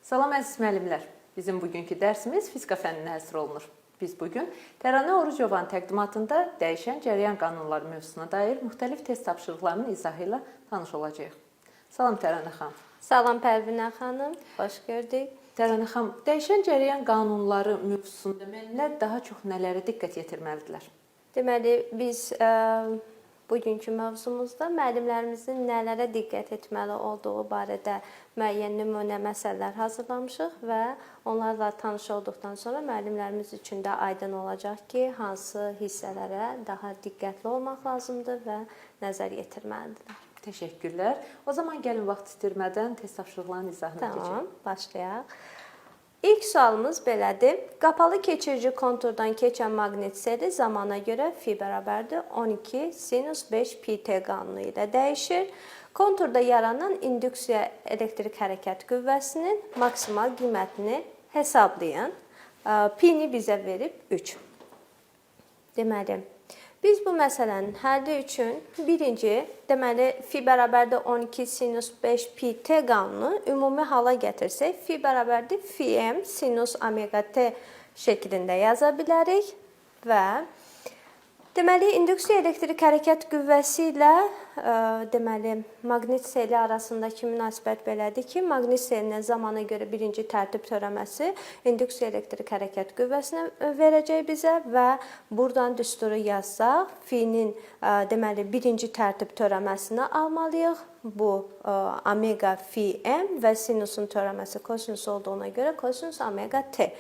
Salam əziz müəllimlər. Bizim bugünkü dərsimiz fizika fənninə həsr olunur. Biz bugün Təranə Orucovanın təqdimatında dəyişən cərəyan qanunları mövzusuna dair müxtəlif test tapşırıqlarının izahı ilə tanış olacağıq. Salam Təranə xanım. Salam Pərvinə xanım, xoş gördük. Təranə xanım, dəyişən cərəyan qanunları mövzusunda müəllimlər daha çox nələrə diqqət yetirməlidirlər? Deməli, biz bugünkü mövzumuzda müəllimlərimizin nələrə diqqət etməli olduğu barədə müəyyən nümunə məsələlər hazırlamışıq və onlarla tanış olduqdan sonra müəllimlərimiz üçün də aydın olacaq ki, hansı hissələrə daha diqqətli olmaq lazımdır və nəzər yetirməlidirlər. Təşəkkürlər. O zaman gəlin vaxt itirmədən test tapşırıqlarının izahına keçək. Tamam, başlayaq. İlk sualımız belədir. Qapalı keçirici konturdan keçən maqnit seli zamana görə fi bərabərdir 12 sinus 5 pi t qanunu ilə dəyişir. Konturda yaranan induksiya elektrik hərəkət qüvvəsinin maksimal qiymətini hesablayın. Pi-ni bizə verib 3. Deməli, biz bu məsələnin həlli üçün birinci, deməli, fi bərabərdir 12 sinus 5 pi t qanunu ümumi hala gətirsək, fi bərabərdir fi m sinus omega t şəklində yaza bilərik və deməli, induksiya elektrik hərəkət qüvvəsi ilə deməli, maqnit seli arasındakı münasibət belədir ki, maqnit selinin zamana görə birinci tərtib törəməsi induksiya elektrik hərəkət qüvvəsini verəcək bizə və buradan düsturu yazsaq, fi-nin deməli, birinci tərtib törəməsini almalıyıq. Bu omega fi m və sinusun törəməsi kosinus olduğuna görə kosinus omega t.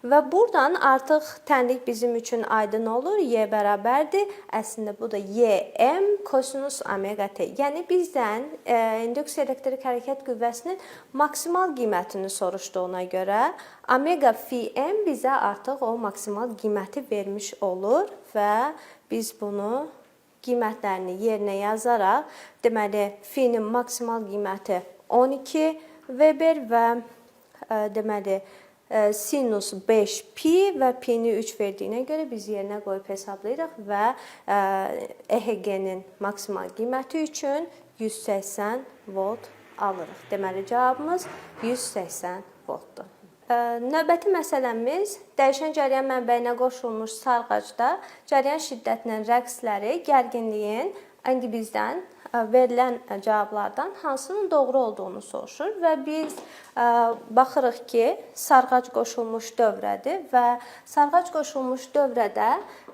Və buradan artıq tənlik bizim üçün aydın olur. Y bərabərdir. Əslində bu da Ym kosinus omega t. Yəni bizdən induksiya elektrik hərəkət qüvvəsinin maksimal qiymətini soruşduğuna görə omega fi m bizə artıq o maksimal qiyməti vermiş olur və biz bunu qiymətlərini yerinə yazaraq, deməli, fi-nin maksimal qiyməti 12 Weber və deməli, sinus 5 pi və pi-ni 3 verdiyinə görə biz yerinə qoyub hesablayırıq və EHG-nin maksimal qiyməti üçün 180 volt alırıq. Deməli, cavabımız 180 voltdur. Növbəti məsələmiz dəyişən cərəyan mənbəyinə qoşulmuş sarğacda cərəyan şiddətinin rəqsləri gərginliyin indi bizdən verilən cavablardan hansının doğru olduğunu soruşur və biz baxırıq ki, sarğac qoşulmuş dövrədir və sarğac qoşulmuş dövrədə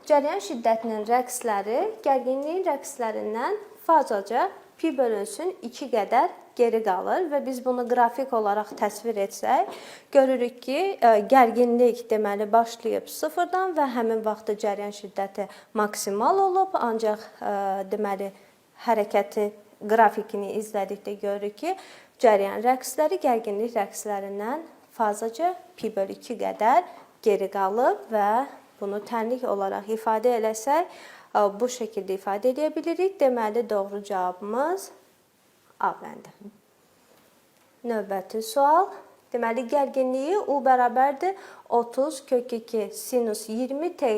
cərəyan şiddətinin rəqsləri gərginliyin rəqslərindən fazaca pi bölünsün 2 qədər geri qalır və biz bunu qrafik olaraq təsvir etsək, görürük ki, gərginlik deməli başlayıb sıfırdan və həmin vaxtda cərəyan şiddəti maksimal olub, ancaq deməli hərəkəti qrafikini izlədikdə görürük ki, cərəyan rəqsləri gərginlik rəqslərindən fazaca pi bölü 2 qədər geri qalıb və bunu tənlik olaraq ifadə eləsək, bu şəkildə ifadə edə bilirik. Deməli, doğru cavabımız A bəndi. Növbəti sual. Deməli, gərginliyi U bərabərdir 30 kök 2 sinus 20 t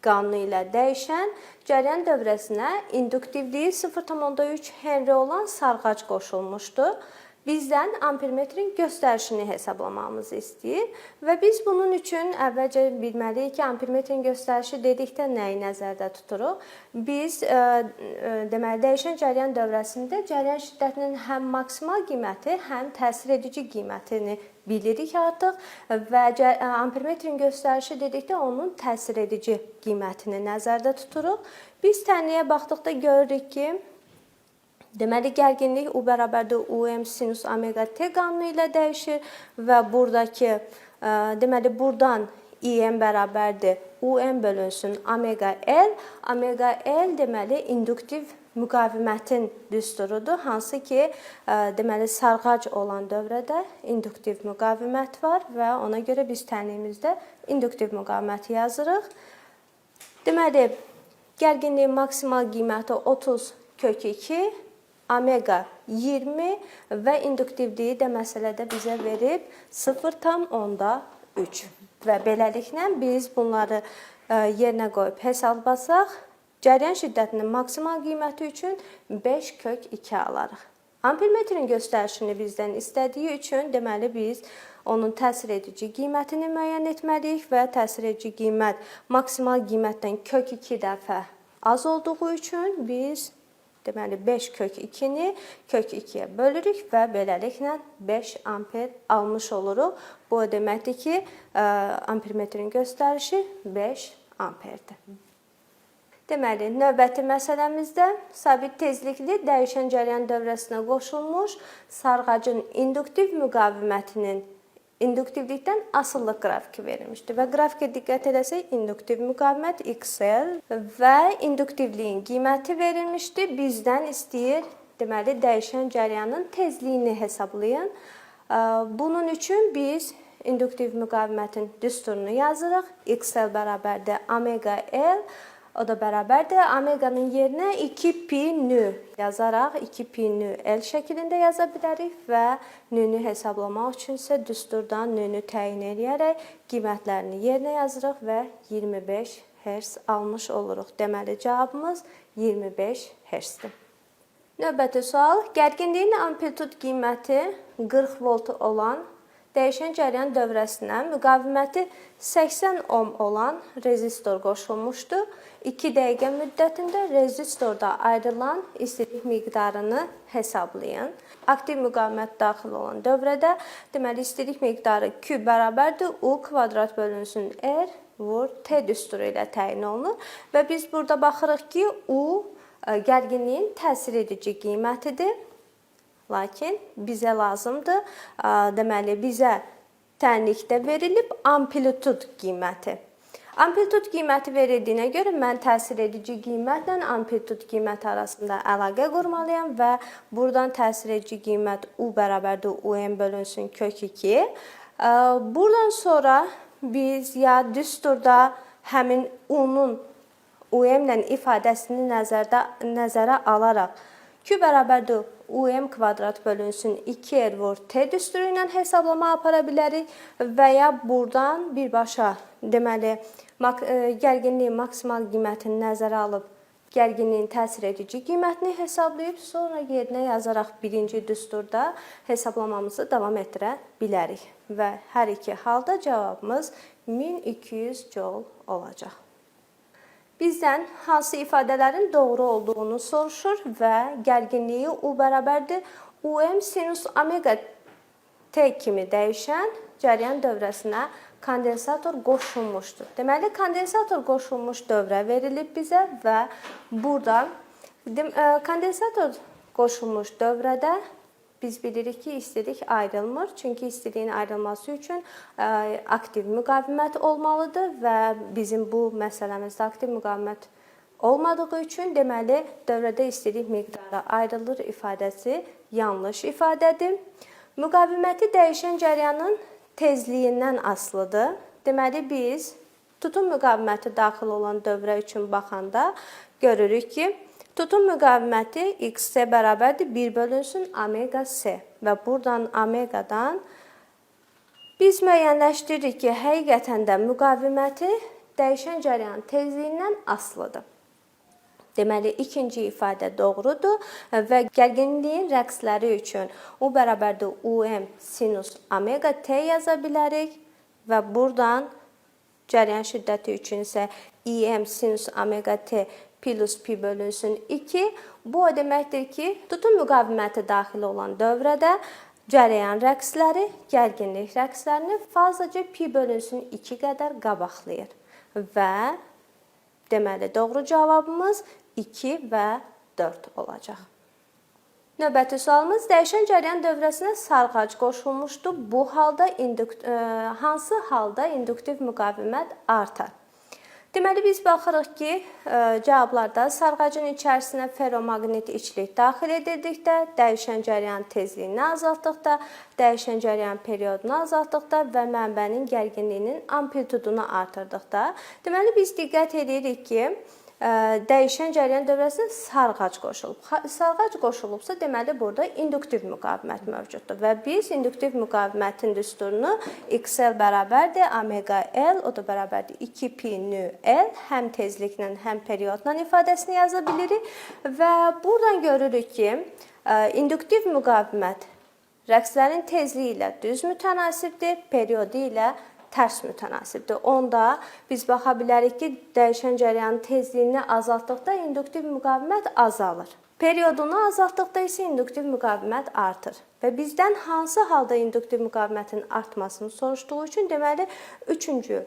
qanunu ilə dəyişən cərəyan dövrəsinə induktivliyi 0,3 Henri olan sarğac qoşulmuşdur. Bizdən ampermetrin göstərişini hesablamamızı istəyir və biz bunun üçün əvvəlcə bilməliyik ki, ampermetrin göstərişi dedikdə nəyi nəzərdə tuturuq? Biz deməli, dəyişən cərəyan dövrəsində cərəyan şiddətinin həm maksimal qiyməti, həm təsir edici qiymətini bilirik artıq və ampermetrin göstərişi dedikdə onun təsir edici qiymətini nəzərdə tuturuq. Biz tənliyə baxdıqda görürük ki, deməli, gərginlik U bərabərdir UM sinus omega t qanunu ilə dəyişir və buradakı, deməli, buradan IM bərabərdir UM bölünsün omega L. Omega L, deməli, induktiv müqavimətin düsturudur, hansı ki, deməli, sarğac olan dövrədə induktiv müqavimət var və ona görə biz tənliyimizdə induktiv müqaviməti yazırıq. Deməli, gərginliyin maksimal qiyməti 30 kök 2, omega 20 və induktivliyi də məsələdə bizə verib 0,3 və beləliklə biz bunları yerinə qoyub hesablasaq, cərəyan şiddətinin maksimal qiyməti üçün 5 kök 2 alarıq. Ampermetrin göstərişini bizdən istədiyi üçün deməli biz onun təsir edici qiymətini müəyyən etməliyik və təsir edici qiymət maksimal qiymətdən kök 2 dəfə az olduğu üçün biz deməli 5 kök 2-ni kök 2-yə bölürük və beləliklə 5 amper almış oluruq. Bu o deməkdir ki, ampermetrin göstərişi 5 amperdir. Deməli, növbəti məsələmizdə sabit tezlikli dəyişən cəryan dövrəsinə qoşulmuş sarğacın induktiv müqavimətinin induktivlikdən asıllıq qrafiki verilmişdir. Və qrafikə diqqət edəsək, induktiv müqavimət XL və induktivliyin qiyməti verilmişdir. Bizdən istəyir, deməli, dəyişən cəryanın tezliyini hesablayın. Bunun üçün biz induktiv müqavimətin düsturunu yazırıq. XL bərabərdir omega L. O da bərabərdir. Omeganın yerinə 2pi nü yazaraq 2pi nü L şəklində yaza bilərik və nünü hesablamaq üçün isə düsturdan nünü təyin edərək qiymətlərini yerinə yazırıq və 25 Hz almış oluruq. Deməli, cavabımız 25 Hz-dir. Növbəti sual. Gərginliyin amplitud qiyməti 40 volt olan dəyişən cəryan dövrəsinə müqaviməti 80 ohm olan rezistor qoşulmuşdur. 2 dəqiqə müddətində rezistorda ayrılan istilik miqdarını hesablayın. Aktiv müqavimət daxil olan dövrədə deməli istilik miqdarı Q bərabərdir U kvadrat bölünsün R vur T düsturu ilə təyin olunur və biz burada baxırıq ki, U gərginliyin təsir edici qiymətidir. Lakin bizə lazımdır, deməli bizə tənlikdə verilib amplitud qiyməti. Amplitud qiyməti verildiyinə görə mən təsir edici qiymətlə amplitud qiyməti arasında əlaqə qurmalıyam və buradan təsir edici qiymət U bərabərdir UM bölünsün kök 2. Buradan sonra biz ya düsturda həmin U-nun UM ilə ifadəsini nəzərə alaraq Q bərabərdir UM kvadrat bölünsün 2R vur T düsturu ilə hesablama apara bilərik və ya buradan birbaşa deməli gərginliyin maksimal qiymətini nəzərə alıb gərginliyin təsir edici qiymətini hesablayıb sonra yerinə yazaraq birinci düsturda hesablamamızı davam etdirə bilərik və hər iki halda cavabımız 1200 joule olacaq. Bizdən hansı ifadələrin doğru olduğunu soruşur və gərginliyi U bərabərdir UM sinus omega T kimi dəyişən cəryan dövrəsinə kondensator qoşulmuşdur. Deməli, kondensator qoşulmuş dövrə verilib bizə və burada kondensator qoşulmuş dövrədə biz bilirik ki, istilik ayrılmır. Çünki istiliyin ayrılması üçün aktiv müqavimət olmalıdır və bizim bu məsələmizdə aktiv müqavimət olmadığı üçün deməli dövrədə istilik miqdarı ayrılır ifadəsi yanlış ifadədir. Müqaviməti dəyişən cəryanın tezliyindən asılıdır. Deməli biz tutum müqaviməti daxil olan dövrə üçün baxanda görürük ki, tutum müqaviməti XC bərabərdir 1 bölünsün omega C və buradan omegadan biz müəyyənləşdiririk ki, həqiqətən də müqaviməti dəyişən cəryanın tezliyindən asılıdır. Deməli, ikinci ifadə doğrudur və gərginliyin rəqsləri üçün U bərabərdir UM sinus omega T yaza bilərik və buradan cəryan şiddəti üçün isə IM sinus omega T plus pi bölünsün 2. Bu o deməkdir ki, tutum müqaviməti daxil olan dövrədə cərəyan rəqsləri gərginlik rəqslərini fazlaca pi bölünsün 2 qədər qabaqlayır. Və deməli doğru cavabımız 2 və 4 olacaq. Növbəti sualımız dəyişən cəryan dövrəsinə sarğac qoşulmuşdur. Bu halda hansı halda induktiv müqavimət artar? Deməli, biz baxırıq ki, cavablarda sarğacın içərisinə ferromaqnit içlik daxil edirdikdə, dəyişən cəryan tezliyini azaltdıqda, dəyişən cəryan periodunu azaltdıqda və mənbənin gərginliyinin amplitudunu artırdıqda, deməli, biz diqqət edirik ki, dəyişən cəryan dövrəsinə sarğac qoşulub. Sarğac qoşulubsa, deməli, burada induktiv müqavimət mövcuddur və biz induktiv müqavimətin düsturunu XL bərabərdir omega L, o da bərabərdir 2pi nü L, həm tezliklə, həm periodla ifadəsini yaza bilirik və buradan görürük ki, İnduktiv müqavimət rəqslərin tezliyi ilə düz mütənasibdir, periyodu ilə tərs mütənasibdir. Onda biz baxa bilərik ki, dəyişən cərəyanın tezliyini azaltdıqda induktiv müqavimət azalır. Periyodunu azaltdıqda isə induktiv müqavimət artır. Və bizdən hansı halda induktiv müqavimətin artmasını soruşduğu üçün deməli 3-cü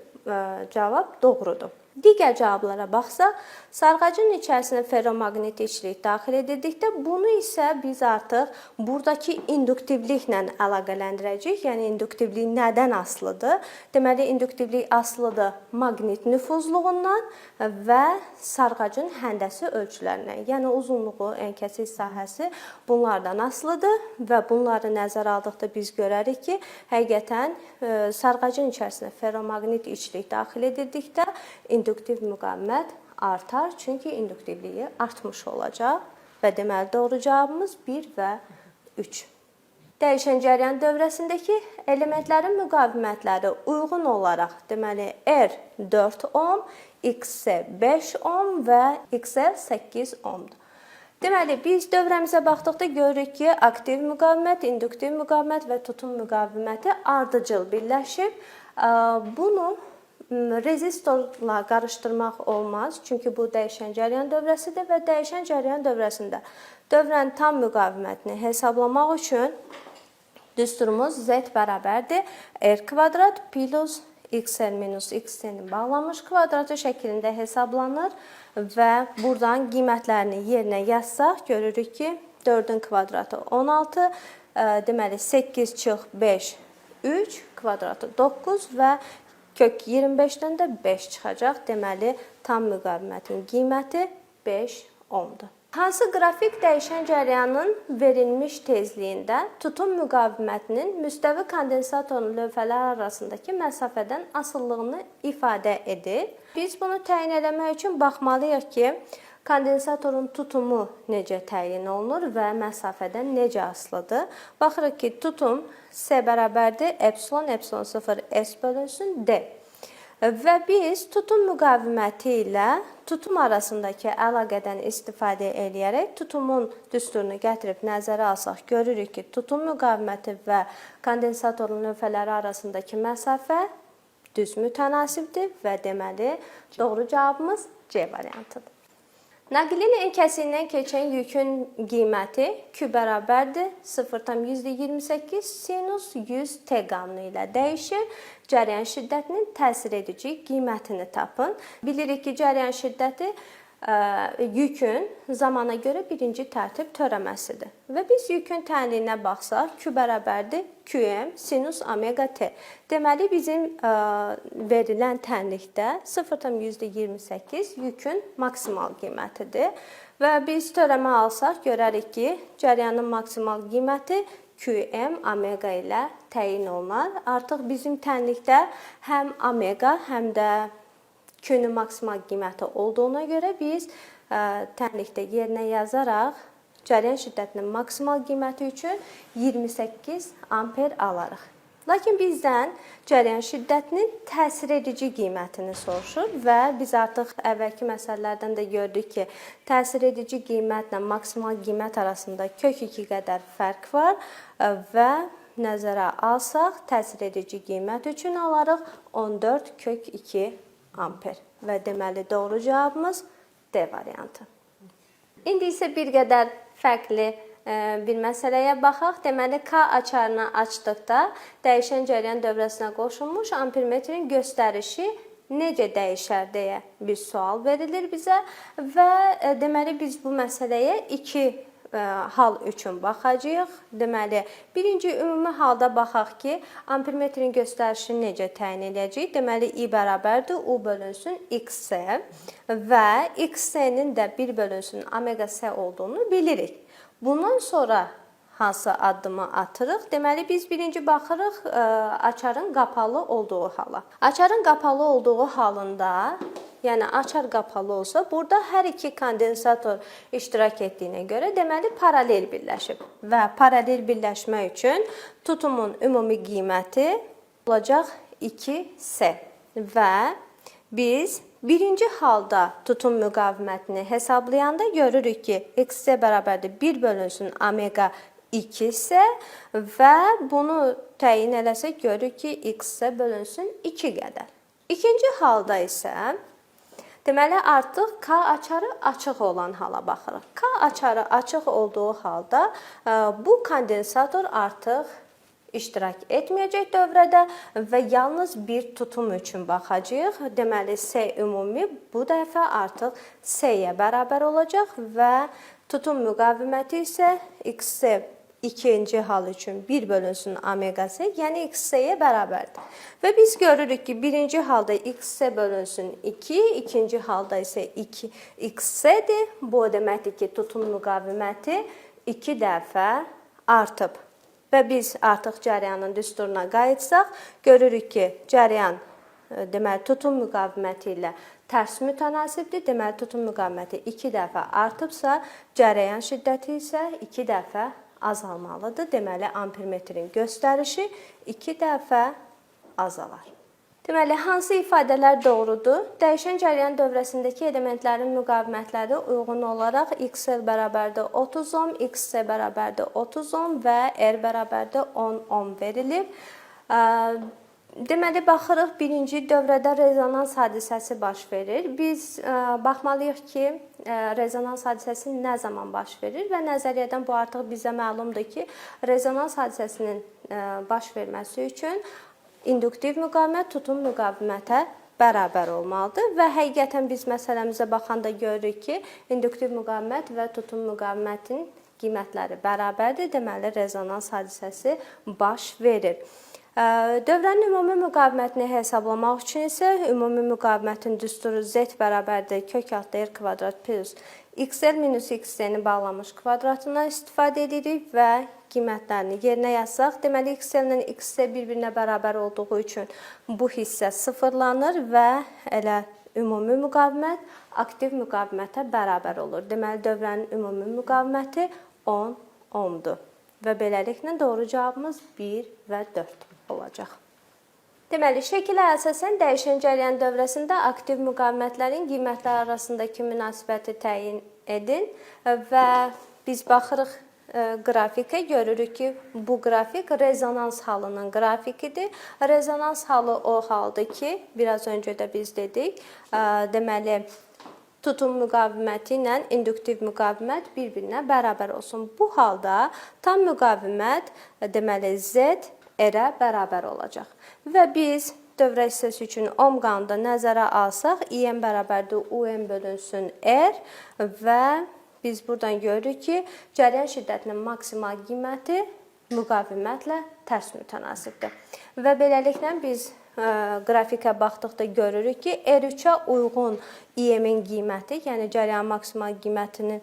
cavab doğrudur. Digər cavablara baxsaq, sarğacın içərisinə ferromaqnetlikçilik daxil edildikdə bunu isə biz artıq buradakı induktivliklə əlaqələndirəcəyik. Yəni induktivlik nədən asılıdır? Deməli induktivlik asılıdır maqnit nüfuzluğundan və sarğacın həndəsi ölçülərindən. Yəni uzunluğu, ənkəsik sahəsi bunlardan asılıdır və bunları nəzərə aldıqda biz görərik ki, həqiqətən sarğacın içərisinə ferromaqnit içlik daxil edildikdə induktiv müqavimət artar, çünki induktivliyi artmış olacaq və deməli doğru cavabımız 1 və 3. Dəyişən cərəyan dövrəsindəki elementlərin müqavimətləri uyğun olaraq deməli R 4 ohm, X 5 ohm və X 8 ohmdur. Deməli biz dövrəmizə baxdıqda görürük ki, aktiv müqavimət, induktiv müqavimət və tutum müqaviməti ardıcıl birləşib. Bunu rezistorla qarışdırmaq olmaz, çünki bu dəyişən cərəyan dövrəsidir və dəyişən cərəyan dövrəsində dövrənin tam müqavimətini hesablamaq üçün düsturumuz Z bərabərdir R kvadrat plus XR minus XN-in bağlanmış kvadratı şəklində hesablanır və buradan qiymətlərini yerinə yazsaq görürük ki, 4-ün kvadratı 16, deməli 8 çıx 5, 3 kvadratı 9 və kök 25-dən də 5 çıxacaq. Deməli, tam müqavimətin qiyməti 5 ohmdur. Hansı qrafik dəyişən cərəyanın verilmiş tezliyində tutum müqavimətinin müstəvi kondensatorun lövhələr arasındakı məsafədən asıllığını ifadə edir? Biz bunu təyin etmək üçün baxmalıyıq ki, kondensatorun tutumu necə təyin olunur və məsafədən necə asılıdır? Baxırıq ki, tutum S bərabərdir epsilon, epsilon 0, S bölünsün D. Və biz tutum müqaviməti ilə tutum arasındakı əlaqədən istifadə edərək tutumun düsturunu gətirib nəzərə alsaq, görürük ki, tutum müqaviməti və kondensatorun lövhələri arasındakı məsafə düz mütənasibdir və deməli doğru cavabımız C variantıdır. Nəqlin ənkəsindən keçən yükün qiyməti Q bərabərdir 0,28 sinus 100 T qanunu ilə dəyişir. Cərəyan şiddətinin təsir edici qiymətini tapın. Bilirik ki, cərəyan şiddəti yükün zamana görə birinci tərtib törəməsidir. Və biz yükün tənliyinə baxsaq, Q bərabərdir QM sinus omega T. Deməli, bizim verilən tənlikdə 0,28 yükün maksimal qiymətidir. Və biz törəmə alsaq, görərik ki, cərəyanın maksimal qiyməti QM omega ilə təyin olunar. Artıq bizim tənlikdə həm omega, həm də Q-nun maksimal qiyməti olduğuna görə biz tənlikdə yerinə yazaraq cərəyan şiddətinin maksimal qiyməti üçün 28 amper alarıq. Lakin bizdən cərəyan şiddətinin təsir edici qiymətini soruşur və biz artıq əvvəlki məsələlərdən də gördük ki, təsir edici qiymətlə maksimal qiymət arasında kök 2 qədər fərq var və nəzərə alsaq təsir edici qiymət üçün alarıq 14 kök 2 amper və deməli doğru cavabımız D variantı. İndi isə bir qədər fərqli bir məsələyə baxaq. Deməli, K açarını açdıqda dəyişən cərəyan dövrəsinə qoşulmuş ampermetrin göstərişi necə dəyişər deyə bir sual verilir bizə və deməli biz bu məsələyə iki hal üçün baxacağıq. Deməli, birinci ümumi halda baxaq ki, ampermetrin göstərişini necə təyin edəcəyik? Deməli, I bərabərdir U bölünsün XS və XS-nin də 1 bölünsün omega S olduğunu bilirik. Bundan sonra hansı addımı atırıq? Deməli, biz birinci baxırıq açarın qapalı olduğu hala. Açarın qapalı olduğu halında, yəni açar qapalı olsa, burada hər iki kondensator iştirak etdiyinə görə deməli paralel birləşib. Və paralel birləşmək üçün tutumun ümumi qiyməti olacaq 2S və biz Birinci halda tutum müqavimətini hesablayanda görürük ki, x-c bərabərdir 1 bölünsün omega 2 isə və bunu təyin eləsək görürük ki, x-c bölünsün 2 qədər. İkinci halda isə deməli artıq K açarı açıq olan hala baxırıq. K açarı açıq olduğu halda bu kondensator artıq iştirak etməyəcək dövrədə və yalnız bir tutum üçün baxacağıq. Deməli, S ümumi bu dəfə artıq S-yə bərabər olacaq və tutum müqaviməti isə x-c ikinci hal üçün 1 bölünsün omega-c, yəni x-c-yə bərabərdir. Və biz görürük ki, birinci halda x-c bölünsün 2, ikinci halda isə 2 x-c-dir. Bu deməkdir ki, tutum müqaviməti 2 dəfə artıb. Və biz artıq cəryanın düsturuna qayıtsaq, görürük ki, cəryan deməli tutum müqaviməti ilə tərs mütənasibdir. Deməli tutum müqaviməti 2 dəfə artıbsa, cəryan şiddəti isə 2 dəfə azalmalıdır. Deməli ampermetrin göstərişi 2 dəfə azalar. Deməli, hansı ifadələr doğrudur? Dəyişən cəryan dövrəsindəki elementlərin müqavimətləri uyğun olaraq XL bərabərdir 30 ohm, XC bərabərdir 30 ohm və R bərabərdir 10 ohm verilib. Deməli, baxırıq, birinci dövrədə rezonans hadisəsi baş verir. Biz baxmalıyıq ki, rezonans hadisəsi nə zaman baş verir və nəzəriyyədən bu artıq bizə məlumdur ki, rezonans hadisəsinin baş verməsi üçün induktiv müqavimət tutum müqavimətə bərabər olmalıdır və həqiqətən biz məsələmizə baxanda görürük ki, induktiv müqavimət və tutum müqavimətin qiymətləri bərabərdir. Deməli, rezonans hadisəsi baş verir. Dövrənin ümumi müqavimətini hesablamaq üçün isə ümumi müqavimətin düsturu Z bərabərdir kök altı R kvadrat plus XL minus XC-ni bağlamış kvadratından istifadə edirik və qiymətlərini yerinə yazsaq, deməli XL ilə XC bir-birinə bərabər olduğu üçün bu hissə sıfırlanır və elə ümumi müqavimət aktiv müqavimətə bərabər olur. Deməli, dövrənin ümumi müqaviməti 10 ohmdur və beləliklə doğru cavabımız 1 və 4 olacaq. Deməli, şəkilə əsasən dəyişən cəryan dövrəsində aktiv müqavimətlərin qiymətlər arasındakı münasibəti təyin edin və biz baxırıq qrafikə, görürük ki, bu qrafik rezonans halının qrafikidir. Rezonans halı o haldır ki, biraz öncə də biz dedik, deməli, tutum müqaviməti ilə induktiv müqavimət bir-birinə bərabər olsun. Bu halda tam müqavimət, deməli, Z R-ə bərabər olacaq. Və biz dövrə hissəsi üçün ohm qanunda nəzərə alsaq, IM bərabərdir UM bölünsün R və biz buradan görürük ki, cəryan şiddətinin maksimal qiyməti müqavimətlə tərs mütənasibdir. Və beləliklə biz qrafikə baxdıqda görürük ki, R3-ə uyğun IM-in qiyməti, yəni cəryan maksimal qiymətinin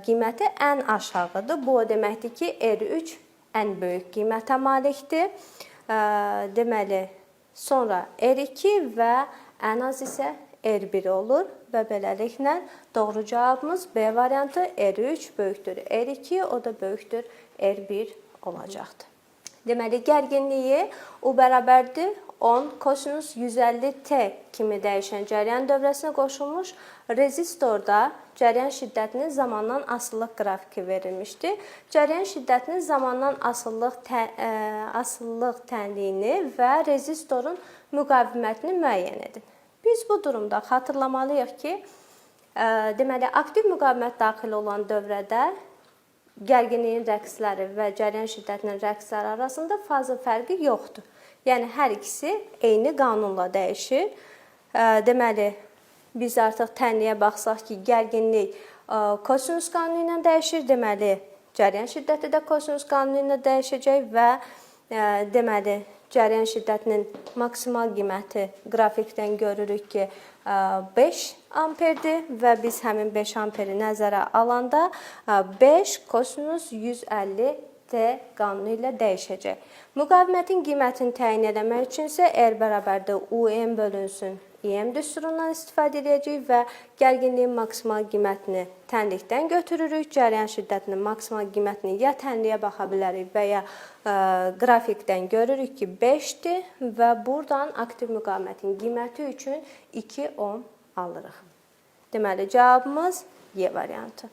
qiyməti ən aşağıdır. Bu o deməkdir ki, R3 ən böyük qiymətə malikdir. Deməli, sonra R2 və ən az isə R1 olur və beləliklə doğru cavabımız B variantı R3 böyükdür R2, o da böyükdür R1 olacaqdır. Deməli, gərginliyi U bərabərdir 10 kosinus 150T kimi dəyişən cəryan dövrəsinə qoşulmuş rezistorda cəryan şiddətinin zamandan asıllıq qrafiki verilmişdir. Cəryan şiddətinin zamandan asıllıq tənliyini və rezistorun müqavimətini müəyyən edin. Biz bu durumda xatırlamalıyıq ki, deməli, aktiv müqavimət daxil olan dövrədə gərginliyin rəqsləri və cəryan şiddətinin rəqsləri arasında fazla fərqi yoxdur. Yəni, hər ikisi eyni qanunla dəyişir. Deməli, biz artıq tənliyə baxsaq ki, gərginlik kosinus qanunu ilə dəyişir. Deməli, cəryan şiddəti də kosinus qanunu ilə dəyişəcək və deməli, cəryan şiddətinin maksimal qiyməti qrafikdən görürük ki, 5 amperdir və biz həmin 5 amperi nəzərə alanda 5 kosinus 150 T qanunu ilə dəyişəcək. Müqavimətin qiymətini təyin etmək üçün isə R bərabərdir UM bölünsün IM düsturundan istifadə edəcəyik və gərginliyin maksimal qiymətini tənlikdən götürürük. Cəryan şiddətinin maksimal qiymətini ya tənliyə baxa bilərik və ya qrafikdən görürük ki, 5-dir və buradan aktiv müqavimətin qiyməti üçün 2 ohm alırıq. Deməli, cavabımız Y variantı.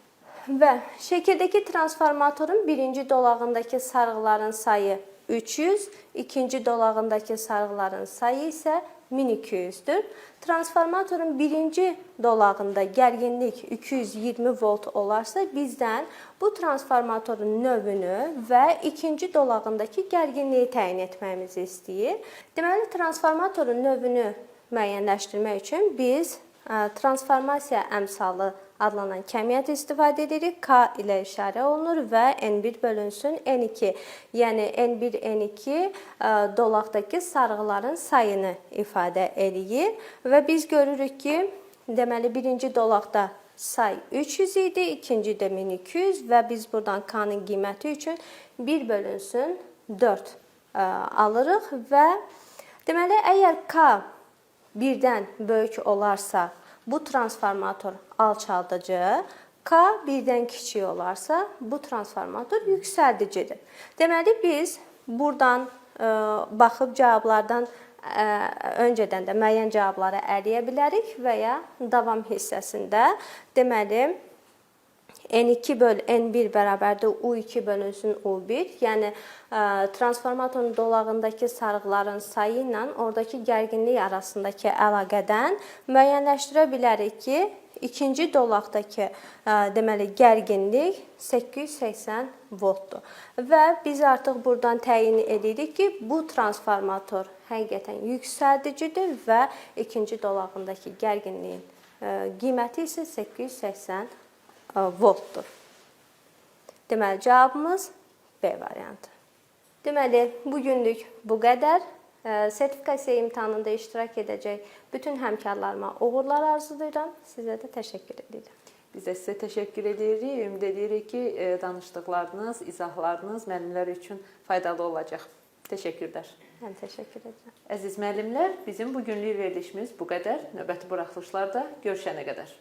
Və şəkildəki transformatorun birinci dolağındakı sarğıların sayı 300, ikinci dolağındakı sarğıların sayı isə 1200-dür. Transformatorun birinci dolağında gərginlik 220 volt olarsa, bizdən bu transformatorun növünü və ikinci dolağındakı gərginliyi təyin etməyimizi istəyir. Deməli, transformatorun növünü müəyyənləşdirmək üçün biz transformasiya əmsalı adlanan kəmiyyət istifadə edirik. K ilə işarə olunur və N1 bölünsün N2. Yəni N1, N2 dolaqdakı sarğıların sayını ifadə eləyir və biz görürük ki, deməli birinci dolaqda say 300 idi, ikincidə 1200 və biz buradan K-nın qiyməti üçün 1 bölünsün 4 alırıq və deməli əgər K birdən böyük olarsa, bu transformator alçaldıcı, K birdən kiçik olarsa, bu transformator yüksəldicidir. Deməli, biz buradan baxıb cavablardan öncədən də müəyyən cavabları ələyə bilərik və ya davam hissəsində deməli, N2 böl N1 bərabərdir U2 bölünsün U1. Yəni, transformatorun dolağındakı sarğıların sayı ilə oradakı gərginlik arasındakı əlaqədən müəyyənləşdirə bilərik ki, ikinci dolaqdakı deməli, gərginlik 880 voltdur. Və biz artıq buradan təyin edirik ki, bu transformator həqiqətən yüksəldicidir və ikinci dolağındakı gərginliyin qiyməti isə 880 voltdur. Deməli, cavabımız B variantı. Deməli, bugünlük bu qədər. Sertifikasiya imtahanında iştirak edəcək bütün həmkarlarıma uğurlar arzulayıram. Sizə də təşəkkür edirəm. Biz də sizə təşəkkür edirik. Ümid edirik ki, danışdıqlarınız, izahlarınız müəllimlər üçün faydalı olacaq. Təşəkkürlər. Mən təşəkkür edirəm. Əziz müəllimlər, bizim bugünlük verilişimiz bu qədər. Növbəti buraxılışlarda görüşənə qədər.